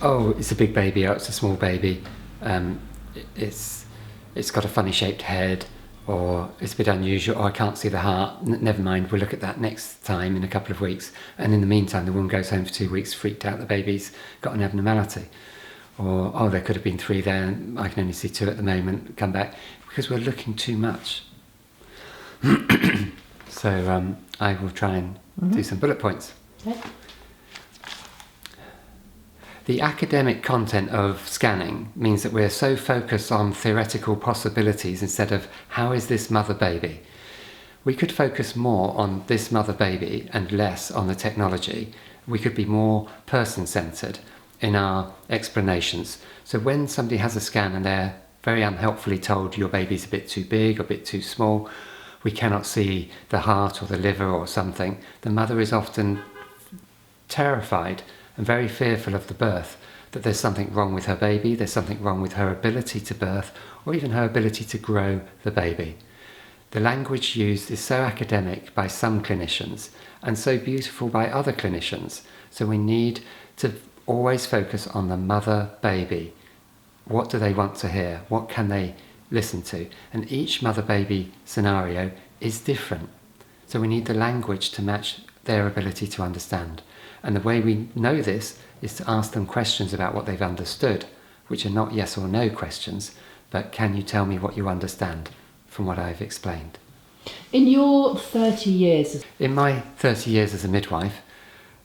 Oh, it's a big baby, oh, it's a small baby, it's got a funny shaped head, or it's a bit unusual, or I can't see the heart, never mind, we'll look at that next time in a couple of weeks. And in the meantime, the woman goes home for 2 weeks freaked out the baby's got an abnormality. Or, oh, there could have been 3 there, and I can only see 2 at the moment, come back, because we're looking too much. So I will try and do some bullet points. Okay. The academic content of scanning means that we're so focused on theoretical possibilities instead of how is this mother baby. We could focus more on this mother baby and less on the technology. We could be more person-centred in our explanations. So when somebody has a scan and they're very unhelpfully told your baby's a bit too big or a bit too small, we cannot see the heart or the liver or something, the mother is often terrified and very fearful of the birth, that there's something wrong with her baby, there's something wrong with her ability to birth, or even her ability to grow the baby. The language used is so academic by some clinicians and so beautiful by other clinicians, so we need to always focus on the mother baby. What do they want to hear? What can they listen to? And each mother baby scenario is different, so we need the language to match their ability to understand. And the way we know this is to ask them questions about what they've understood, which are not yes or no questions, but can you tell me what you understand from what I've explained? In your 30 years... In my 30 years as a midwife,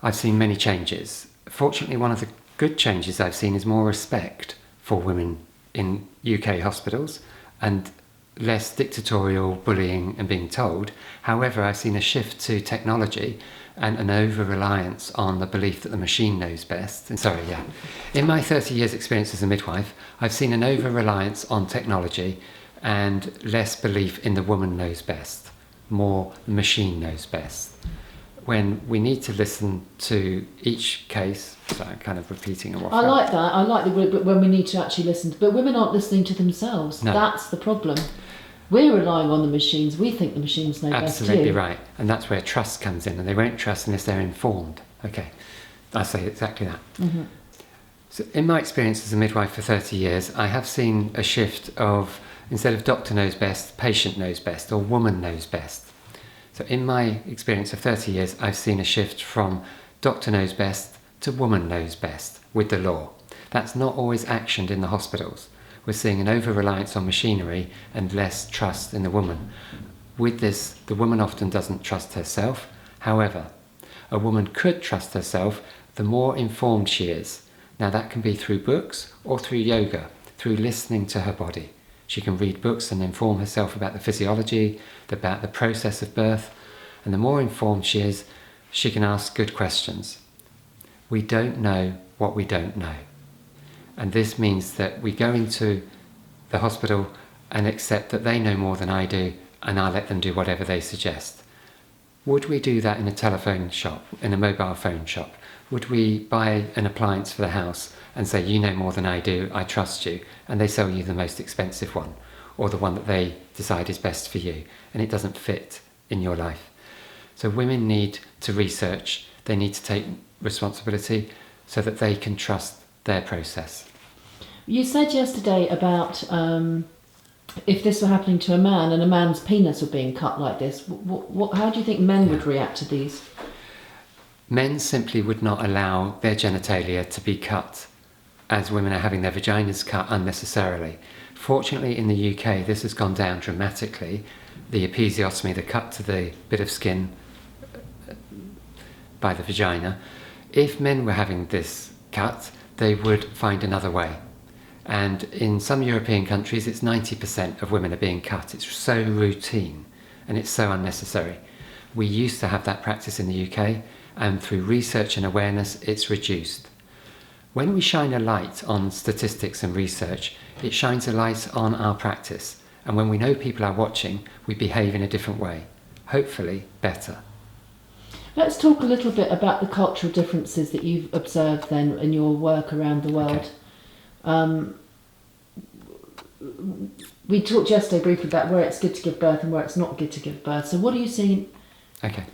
I've seen many changes. Fortunately, one of the good changes I've seen is more respect for women in UK hospitals and less dictatorial bullying and being told. However, I've seen a shift to technology and an over-reliance on the belief that the machine knows best. In my 30 years experience as a midwife, I've seen an over-reliance on technology and less belief in the woman knows best, more the machine knows best. When we need to listen to each case, so I'm kind of repeating a waffle. I like that, I like the when we need to actually listen, but women aren't listening to themselves. No. That's the problem. We're relying on the machines. We think the machines know best too. Absolutely right. And that's where trust comes in, and they won't trust unless they're informed. Okay, I say exactly that. Mm-hmm. So in my experience as a midwife for 30 years, I have seen a shift of, instead of doctor knows best, patient knows best, or woman knows best. So in my experience of 30 years, I've seen a shift from doctor knows best to woman knows best with the law. That's not always actioned in the hospitals. We're seeing an over-reliance on machinery and less trust in the woman. With this, the woman often doesn't trust herself. However, a woman could trust herself the more informed she is. Now that can be through books or through yoga, through listening to her body. She can read books and inform herself about the physiology, about the process of birth, and the more informed she is, she can ask good questions. We don't know what we don't know. And this means that we go into the hospital and accept that they know more than I do, and I let them do whatever they suggest. Would we do that in a telephone shop, in a mobile phone shop? Would we buy an appliance for the house and say, you know more than I do, I trust you, and they sell you the most expensive one, or the one that they decide is best for you, and it doesn't fit in your life? So women need to research, they need to take responsibility so that they can trust their process. You said yesterday about if this were happening to a man and a man's penis were being cut like this, how do you think men would react to these? Men simply would not allow their genitalia to be cut as women are having their vaginas cut unnecessarily. Fortunately, in the UK, this has gone down dramatically. The episiotomy, the cut to the bit of skin by the vagina. If men were having this cut, they would find another way. And in some European countries, it's 90% of women are being cut. It's so routine and it's so unnecessary. We used to have that practice in the UK, and through research and awareness, it's reduced. When we shine a light on statistics and research, it shines a light on our practice. And when we know people are watching, we behave in a different way, hopefully better. Let's talk a little bit about the cultural differences that you've observed then in your work around the world. Okay. We talked yesterday briefly about where it's good to give birth and where it's not good to give birth. So what are you seeing? Okay.